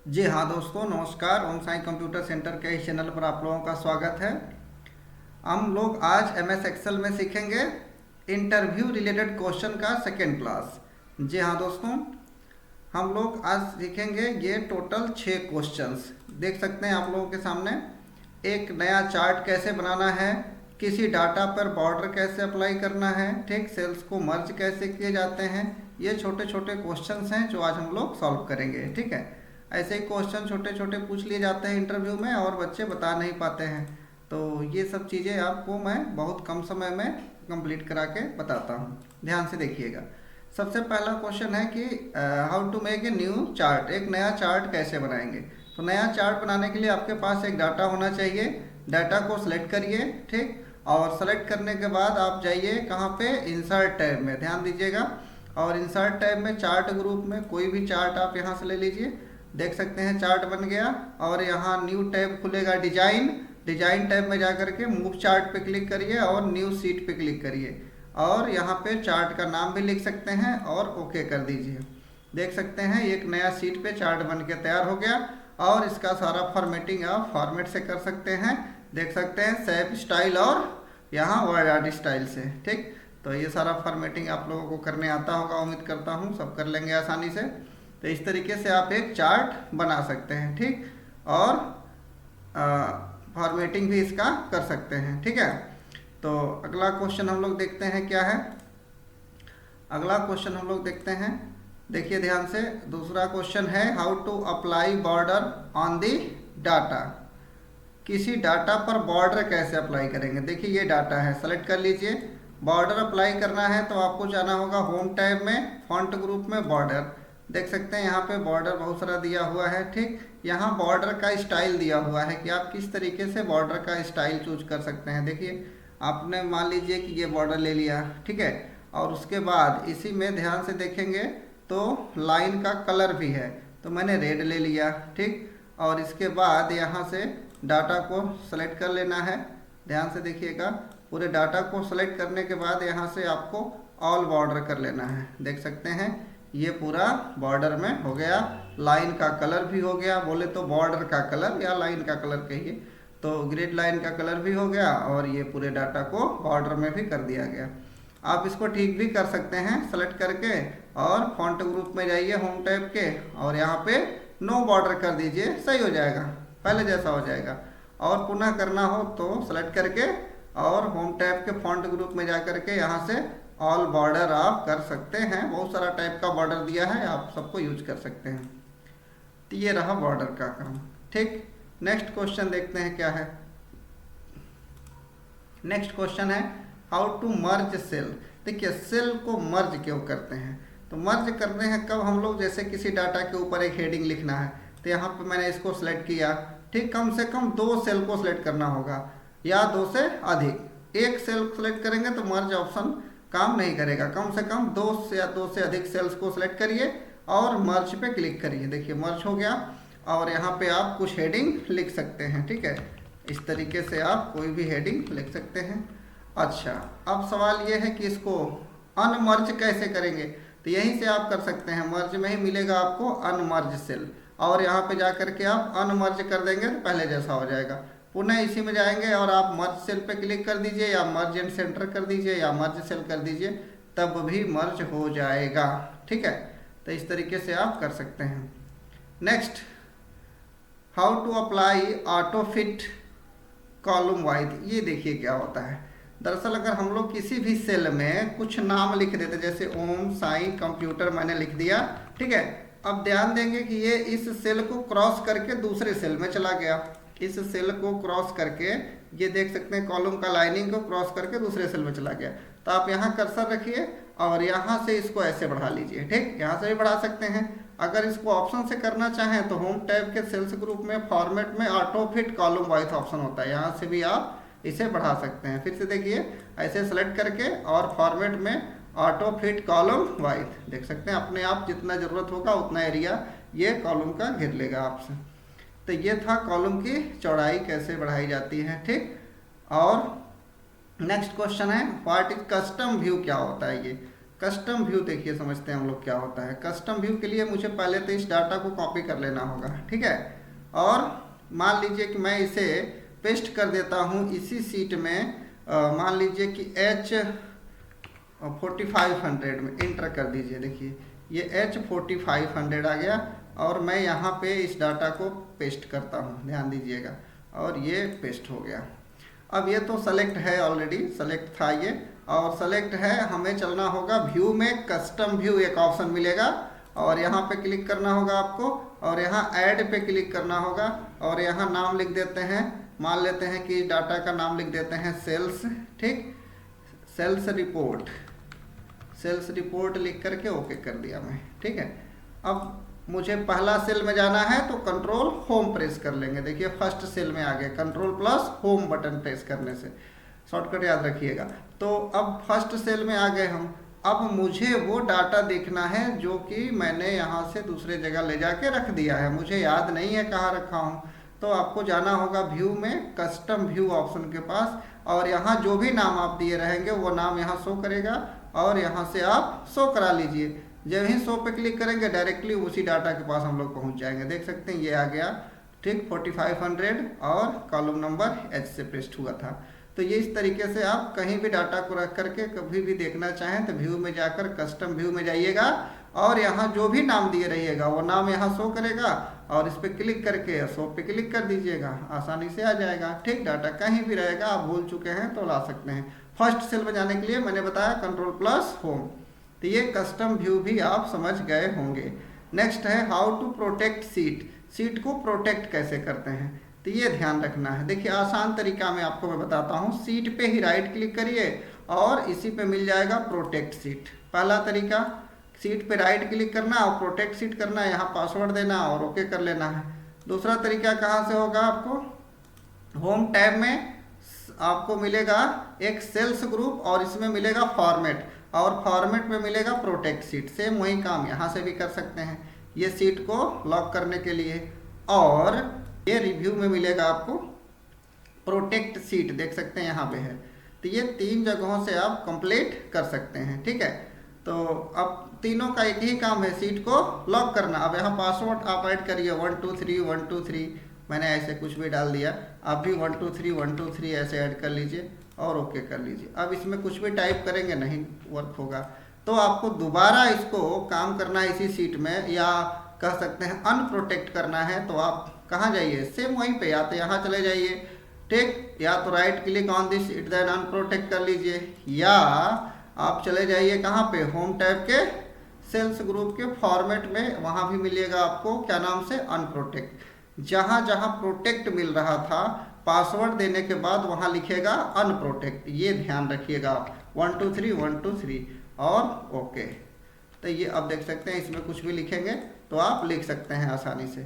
जी हाँ दोस्तों, नमस्कार। ओम साई कंप्यूटर सेंटर के इस चैनल पर आप लोगों का स्वागत है। हम लोग आज एमएस एक्सेल में सीखेंगे इंटरव्यू रिलेटेड क्वेश्चन का सेकेंड क्लास। जी हाँ दोस्तों, हम लोग आज सीखेंगे ये टोटल 6 क्वेश्चंस। देख सकते हैं आप लोगों के सामने एक नया चार्ट कैसे बनाना है, किसी डाटा पर बॉर्डर कैसे अप्लाई करना है, ठीक, सेल्स को मर्ज कैसे किए जाते हैं। ये छोटे छोटे क्वेश्चंस हैं जो आज हम लोग सॉल्व करेंगे। ठीक है, ऐसे ही क्वेश्चन छोटे छोटे पूछ लिए जाते हैं इंटरव्यू में और बच्चे बता नहीं पाते हैं। तो ये सब चीज़ें आपको मैं बहुत कम समय में कंप्लीट करा के बताता हूँ। ध्यान से देखिएगा। सबसे पहला क्वेश्चन है कि how to make a new chart. एक नया चार्ट कैसे बनाएंगे। तो नया चार्ट बनाने के लिए आपके पास एक डाटा होना चाहिए। डाटा को सिलेक्ट करिए, ठीक, और सेलेक्ट करने के बाद आप जाइए कहाँ पे, इंसर्ट टैब में। ध्यान दीजिएगा। और इंसर्ट टैब में चार्ट ग्रुप में कोई भी चार्ट आप यहाँ से ले लीजिए। देख सकते हैं चार्ट बन गया। और यहाँ न्यू टैब खुलेगा, डिजाइन टैब में जाकर के मूव चार्ट पे क्लिक करिए और न्यू सीट पे क्लिक करिए। और यहाँ पे चार्ट का नाम भी लिख सकते हैं और ओके कर दीजिए। देख सकते हैं एक नया सीट पे चार्ट बन के तैयार हो गया। और इसका सारा फॉर्मेटिंग आप फॉर्मेट से कर सकते हैं। देख सकते हैं सेव स्टाइल और यहाँ वर्ड आर्ट स्टाइल से। ठीक, तो ये सारा फॉर्मेटिंग आप लोगों को करने आता होगा, उम्मीद करता हूँ सब कर लेंगे आसानी से। तो इस तरीके से आप एक चार्ट बना सकते हैं, ठीक, और फॉर्मेटिंग भी इसका कर सकते हैं। ठीक है, तो अगला क्वेश्चन हम लोग देखते हैं क्या है। अगला क्वेश्चन हम लोग देखते हैं, देखिए ध्यान से। दूसरा क्वेश्चन है how to apply border on the data. किसी डाटा पर बॉर्डर कैसे अप्लाई करेंगे। देखिए ये डाटा है, सेलेक्ट कर लीजिए। बॉर्डर अप्लाई करना है तो आपको जाना होगा होम टैब में, फॉन्ट ग्रुप में बॉर्डर। देख सकते हैं यहाँ पे बॉर्डर बहुत सारा दिया हुआ है। ठीक, यहाँ बॉर्डर का स्टाइल दिया हुआ है कि आप किस तरीके से बॉर्डर का स्टाइल चूज कर सकते हैं। देखिए आपने मान लीजिए कि ये बॉर्डर ले लिया, ठीक है, और उसके बाद इसी में ध्यान से देखेंगे तो लाइन का कलर भी है, तो मैंने रेड ले लिया। ठीक, और इसके बाद यहाँ से डाटा को सेलेक्ट कर लेना है। ध्यान से देखिएगा, पूरे डाटा को सेलेक्ट करने के बाद यहाँ से आपको ऑल बॉर्डर कर लेना है। देख सकते हैं ये पूरा बॉर्डर में हो गया। लाइन का कलर भी हो गया, बोले तो बॉर्डर का कलर या लाइन का कलर कहिए, तो ग्रिड लाइन का कलर भी हो गया और ये पूरे डाटा को बॉर्डर में भी कर दिया गया। आप इसको ठीक भी कर सकते हैं सेलेक्ट करके और फॉन्ट ग्रुप में जाइए होम टैब के और यहाँ पे नो बॉर्डर कर दीजिए, सही हो जाएगा, पहले जैसा हो जाएगा। और पुनः करना हो तो सेलेक्ट करके और होम टैब के फॉन्ट ग्रुप में जा करके यहाँ से ऑल बॉर्डर आप कर सकते हैं। बहुत सारा टाइप का बॉर्डर दिया है, आप सबको यूज कर सकते हैं। तो ये रहा बॉर्डर का काम। ठीक, नेक्स्ट क्वेश्चन देखते हैं क्या है। नेक्स्ट क्वेश्चन है हाउ टू मर्ज सेल। देखिए सेल को मर्ज क्यों करते हैं। तो मर्ज करते हैं कब हम लोग, जैसे किसी डाटा के ऊपर एक हेडिंग लिखना है तो यहाँ पे मैंने इसको सिलेक्ट किया। ठीक, कम से कम 2 सेल को सिलेक्ट करना होगा या 2 से अधिक। एक सेल सेलेक्ट करेंगे तो मर्ज ऑप्शन काम नहीं करेगा। कम से कम 2 से अधिक सेल्स को सिलेक्ट करिए और मर्ज पे क्लिक करिए। देखिए मर्ज हो गया और यहाँ पे आप कुछ हेडिंग लिख सकते हैं। ठीक है, इस तरीके से आप कोई भी हेडिंग लिख सकते हैं। अच्छा, अब सवाल ये है कि इसको अनमर्ज कैसे करेंगे। तो यहीं से आप कर सकते हैं, मर्ज में ही मिलेगा आपको अनमर्ज सेल, और यहाँ पे जा करके आप अनमर्ज कर देंगे तो पहले जैसा हो जाएगा। पुनः इसी में जाएंगे और आप मर्ज सेल पे क्लिक कर दीजिए या मर्ज एंड सेंटर कर दीजिए या मर्ज सेल कर दीजिए, तब भी मर्ज हो जाएगा। ठीक है, तो इस तरीके से आप कर सकते हैं। Next, how to apply auto fit column wise. ये देखिए क्या होता है। दरअसल अगर हम लोग किसी भी सेल में कुछ नाम लिख देते, जैसे ओम साई कंप्यूटर मैंने लिख दिया, ठीक है, अब ध्यान देंगे कि ये इस सेल को क्रॉस करके दूसरे सेल में चला गया। इस सेल को क्रॉस करके, ये देख सकते हैं कॉलम का लाइनिंग को क्रॉस करके दूसरे सेल में चला गया। तो आप यहाँ कर्सर रखिए और यहाँ से इसको ऐसे बढ़ा लीजिए। ठीक, यहाँ से भी बढ़ा सकते हैं। अगर इसको ऑप्शन से करना चाहें तो होम टैब के सेल्स ग्रुप में फॉर्मेट में auto fit column wise option होता है, यहाँ से भी आप इसे बढ़ा सकते हैं। फिर से देखिए ऐसे सेलेक्ट करके और फॉर्मेट में ऑटो फिट कॉलम वाइज, देख सकते हैं अपने आप जितना ज़रूरत होगा उतना एरिया ये कॉलम का घेर लेगा आपसे। तो ये था कॉलम की चौड़ाई कैसे बढ़ाई जाती है। ठीक, और नेक्स्ट क्वेश्चन है व्हाट इज कस्टम व्यू, क्या होता है ये। कस्टम व्यू देखिए समझते हैं हम लोग क्या होता है। कस्टम व्यू के लिए मुझे पहले तो इस डाटा को कॉपी कर लेना होगा, ठीक है। और मान लीजिए कि मैं इसे पेस्ट कर देता हूँ इसी सीट में, मान लीजिए कि H4500 में इंटर कर दीजिए। देखिए ये H4500 आ गया और मैं यहाँ पे इस डाटा को पेस्ट करता हूँ, ध्यान दीजिएगा, और ये पेस्ट हो गया। अब ये तो सेलेक्ट है, ऑलरेडी सेलेक्ट था ये, और सेलेक्ट है। हमें चलना होगा व्यू में, कस्टम व्यू एक ऑप्शन मिलेगा और यहाँ पे क्लिक करना होगा आपको, और यहाँ ऐड पे क्लिक करना होगा और यहाँ नाम लिख देते हैं, मान लेते हैं कि डाटा का नाम लिख देते हैं सेल्स, ठीक, सेल्स रिपोर्ट, सेल्स रिपोर्ट लिख करके ओके कर दिया मैं, ठीक है। अब मुझे पहला सेल में जाना है तो कंट्रोल होम प्रेस कर लेंगे। देखिए फर्स्ट सेल में आ गए, control plus home button press करने से, शॉर्टकट याद रखिएगा। तो अब फर्स्ट सेल में आ गए हम। अब मुझे वो डाटा देखना है जो कि मैंने यहाँ से दूसरे जगह ले जाके रख दिया है, मुझे याद नहीं है कहाँ रखा हूँ। तो आपको जाना होगा व्यू में, कस्टम व्यू ऑप्शन के पास, और यहाँ जो भी नाम आप दिए रहेंगे वो नाम यहाँ शो करेगा और यहाँ से आप शो करा लीजिए। जब ही शो पे क्लिक करेंगे डायरेक्टली उसी डाटा के पास हम लोग पहुँच जाएंगे। देख सकते हैं ये आ गया, ठीक, 4500 और कॉलम नंबर H से पेस्ट हुआ था। तो ये इस तरीके से आप कहीं भी डाटा को रख करके कभी भी देखना चाहें तो व्यू में जाकर कस्टम व्यू में जाइएगा और यहाँ जो भी नाम दिए रहिएगा वो नाम यहाँ शो करेगा और इस पर क्लिक करके शो पे क्लिक कर दीजिएगा, आसानी से आ जाएगा, ठीक। डाटा कहीं भी रहेगा, आप भूल चुके हैं तो ला सकते हैं। फर्स्ट सेल में जाने के लिए मैंने बताया कंट्रोल प्लस होम। तो ये कस्टम व्यू भी आप समझ गए होंगे। नेक्स्ट है how to protect sheet, sheet को प्रोटेक्ट कैसे करते हैं, तो ये ध्यान रखना है। देखिए आसान तरीका में आपको मैं बताता हूँ। सीट पे ही राइट क्लिक करिए और इसी पे मिल जाएगा प्रोटेक्ट सीट। पहला तरीका, सीट पे राइट क्लिक करना और प्रोटेक्ट सीट करना, यहाँ पासवर्ड देना और ओके कर लेना है। दूसरा तरीका कहाँ से होगा, आपको होम टैब में आपको मिलेगा एक सेल्स ग्रुप और इसमें मिलेगा फॉर्मेट, और फॉर्मेट में मिलेगा प्रोटेक्ट सीट। सेम वही काम यहाँ से भी कर सकते हैं, ये सीट को लॉक करने के लिए। और ये रिव्यू में मिलेगा आपको प्रोटेक्ट सीट, देख सकते हैं यहाँ पे है। तो ये 3 जगहों से आप कंप्लीट कर सकते हैं, ठीक है। तो अब तीनों का एक ही काम है, सीट को लॉक करना। अब यहाँ पासवर्ड आप ऐड करिए 123 मैंने ऐसे कुछ भी डाल दिया, आप भी 123 ऐसे ऐड कर लीजिए और ओके कर लीजिए। अब इसमें कुछ भी टाइप करेंगे नहीं वर्क होगा, तो आपको दोबारा इसको काम करना है इसी सीट में, या कह सकते हैं अनप्रोटेक्ट करना है। तो आप कहाँ जाइए, सेम वहीं पे, या तो यहाँ चले जाइए, ठीक, या तो right click on this sheet then unprotect कर लीजिए, या आप चले जाइए कहाँ पे, होम टैब के सेल्स ग्रुप के फॉर्मेट में, वहाँ भी मिलेगा आपको क्या नाम से, अनप्रोटेक्ट। जहाँ जहाँ प्रोटेक्ट मिल रहा था पासवर्ड देने के बाद वहाँ लिखेगा अनप्रोटेक्ट, ये ध्यान रखिएगा आप। 123 और ओके। तो ये अब देख सकते हैं इसमें कुछ भी लिखेंगे तो आप लिख सकते हैं आसानी से।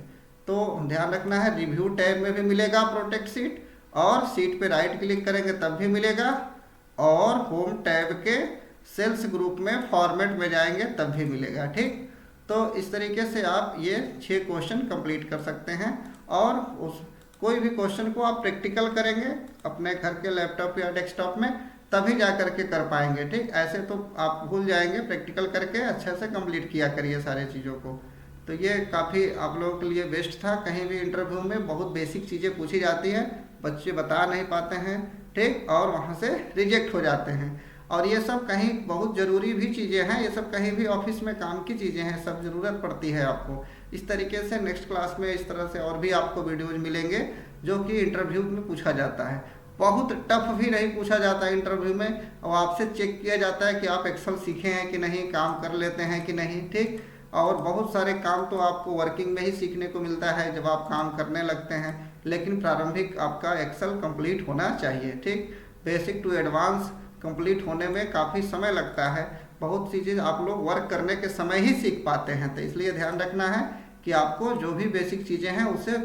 तो ध्यान रखना है, रिव्यू टैब में भी मिलेगा प्रोटेक्ट सीट, और सीट पे राइट क्लिक करेंगे तब भी मिलेगा, और होम टैब के सेल्स ग्रुप में फॉर्मेट में जाएंगे तब भी मिलेगा, ठीक। तो इस तरीके से आप ये 6 क्वेश्चन कंप्लीट कर सकते हैं, और उस कोई भी क्वेश्चन को आप प्रैक्टिकल करेंगे अपने घर के लैपटॉप या डेस्कटॉप में तभी जा करके कर पाएंगे, ठीक। ऐसे तो आप भूल जाएंगे, प्रैक्टिकल करके अच्छे से कंप्लीट किया करिए सारे चीज़ों को। तो ये काफ़ी आप लोगों के लिए बेस्ट था। कहीं भी इंटरव्यू में बहुत बेसिक चीज़ें पूछी जाती हैं, बच्चे बता नहीं पाते हैं, ठीक, और वहाँ से रिजेक्ट हो जाते हैं। और ये सब कहीं बहुत ज़रूरी भी चीज़ें हैं, ये सब कहीं भी ऑफिस में काम की चीज़ें हैं, सब ज़रूरत पड़ती है आपको। इस तरीके से नेक्स्ट क्लास में इस तरह से और भी आपको वीडियोज मिलेंगे जो कि इंटरव्यू में पूछा जाता है। बहुत टफ भी नहीं पूछा जाता है इंटरव्यू में, और आपसे चेक किया जाता है कि आप एक्सेल सीखे हैं कि नहीं, काम कर लेते हैं कि नहीं, ठीक। और बहुत सारे काम तो आपको वर्किंग में ही सीखने को मिलता है जब आप काम करने लगते हैं, लेकिन प्रारंभिक आपका एक्सेल कंप्लीट होना चाहिए, ठीक। बेसिक टू एडवांस कंप्लीट होने में काफ़ी समय लगता है, बहुत सी चीज़ आप लोग वर्क करने के समय ही सीख पाते हैं। तो इसलिए ध्यान रखना है कि आपको जो भी बेसिक चीज़ें हैं उसे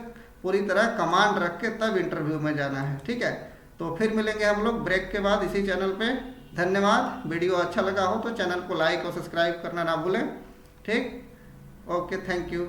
पूरी तरह कमांड रख के तब इंटरव्यू में जाना है, ठीक है। तो फिर मिलेंगे हम लोग ब्रेक के बाद इसी चैनल पे। धन्यवाद। वीडियो अच्छा लगा हो तो चैनल को लाइक और सब्सक्राइब करना ना भूलें, ठीक। Okay, thank you.